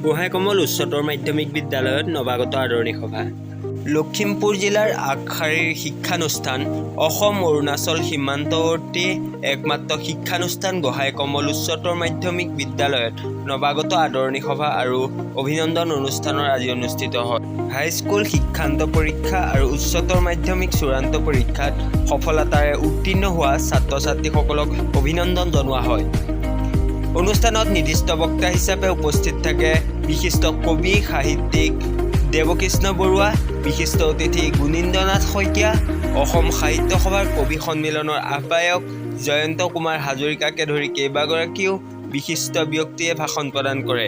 গোহাঁইকমল উচ্চতৰ মাধ্যমিক বিদ্যালয়ত নৱাগত আদৰণি সভা। লখিমপুৰ জিলাৰ আগশাৰীৰ শিক্ষানুষ্ঠান অসম অৰুণাচল সীমান্তৱৰ্তী একমাত্ৰ শিক্ষানুষ্ঠান গোহাঁইকমল উচ্চতৰ মাধ্যমিক বিদ্যালয়ত নৱাগত আদৰণি সভা আৰু অভিনন্দন অনুষ্ঠানৰ আজি অনুষ্ঠিত হয়। হাইস্কুল শিক্ষান্ত পৰীক্ষা আৰু উচ্চতৰ মাধ্যমিক চূড়ান্ত পৰীক্ষাত সফলতাৰে উত্তীৰ্ণ হোৱা ছাত্ৰ ছাত্ৰীসকলক অভিনন্দন জনোৱা হয়। অনুষ্ঠানত নিৰ্দিষ্ট বক্তা হিচাপে উপস্থিত থাকে বিশিষ্ট কবি সাহিত্যিক দেৱকৃষ্ণ বৰুৱা, বিশিষ্ট অতিথি গুণীন্দ্ৰনাথ শইকীয়া, অসম সাহিত্য সভাৰ কবি সন্মিলনৰ আহ্বায়ক জয়ন্ত কুমাৰ হাজৰিকাকে ধৰি কেইবাগৰাকীও বিশিষ্ট ব্যক্তিয়ে ভাষণ প্ৰদান কৰে।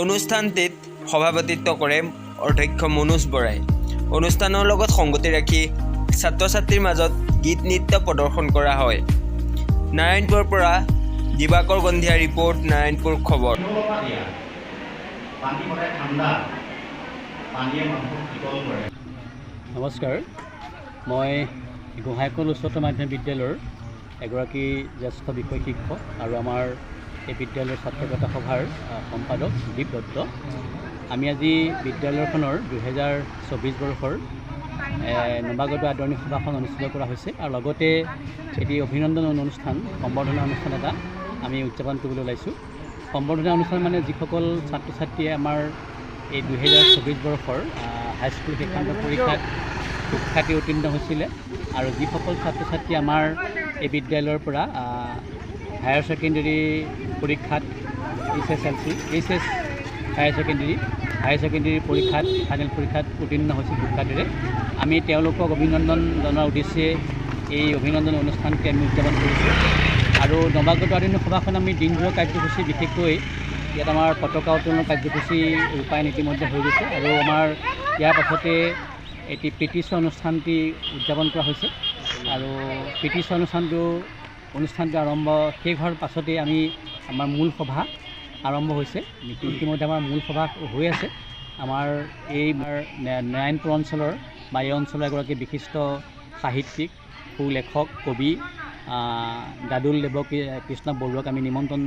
অনুষ্ঠানটিত সভাপতিত্ব কৰে অধ্যক্ষ মনোজ বৰাই। অনুষ্ঠানৰ লগত সংগতি ৰাখি ছাত্ৰ ছাত্ৰীৰ মাজত গীত নৃত্য প্ৰদৰ্শন কৰা হয়। নাৰায়ণপুৰৰ পৰা দিবাকৰ গন্ধিয়া ৰিপৰ্ট, নাৰায়ণপুৰ খবৰ। নমস্কাৰ, মই গোহাঁইকমল উচ্চতৰ মাধ্যমিক বিদ্যালয়ৰ এগৰাকী জ্যেষ্ঠ বিষয় শিক্ষক আৰু আমাৰ এই বিদ্যালয়ৰ ছাত্ৰকতা সভাৰ সম্পাদক দীপ দত্ত। আমি আজি বিদ্যালয়খনৰ 2024 বৰ্ষৰ নৱাগত আদৰণি সভাখন অনুষ্ঠিত কৰা হৈছে আৰু লগতে এটি অভিনন্দন অনুষ্ঠান সম্বৰ্ধনা অনুষ্ঠান এটা আমি উদযাপন কৰিবলৈ ওলাইছোঁ। সম্বৰ্ধনা অনুষ্ঠান মানে যিসকল ছাত্ৰ ছাত্ৰীয়ে আমাৰ এই 2024 বৰ্ষৰ হাইস্কুল শিক্ষান্ত পৰীক্ষাত সুখ্যাতি উত্তীৰ্ণ হৈছিলে আৰু যিসকল ছাত্ৰ ছাত্ৰী আমাৰ এই বিদ্যালয়ৰ পৰা হায়াৰ ছেকেণ্ডেৰী পৰীক্ষাত এইচ এছ হায়াৰ ছেকেণ্ডেৰী পৰীক্ষাত ফাইনেল পৰীক্ষাত উত্তীৰ্ণ হৈছিল সুখ্যাতিৰে, আমি তেওঁলোকক অভিনন্দন জনোৱাৰ উদ্দেশ্যে এই অভিনন্দন অনুষ্ঠানটি আমি উদযাপন কৰিছোঁ। আৰু নৱাগত আদৰণি সভাখন আমি দিনযোৰা কাৰ্যসূচী, বিশেষকৈ ইয়াত আমাৰ পতাকা উত্তোলনৰ কাৰ্যসূচী ৰূপায়ণ ইতিমধ্যে হৈ গৈছে আৰু আমাৰ ইয়াৰ পাছতে এটি প্ৰীতিশ্ব অনুষ্ঠানটি উদযাপন কৰা হৈছে আৰু প্ৰীতিশ্ব অনুষ্ঠানটো শেষ হোৱাৰ পাছতেই আমাৰ মূল সভা আৰম্ভ হৈছে। ইতিমধ্যে আমাৰ মূল সভা হৈ আছে। আমাৰ এই নাৰায়ণপুৰ অঞ্চলৰ বা এই অঞ্চলৰ এগৰাকী বিশিষ্ট সাহিত্যিক, সুলেখক, কবি দাদুল দেৱকৃষ্ণ বৰুৱাক আমি নিমন্ত্ৰণ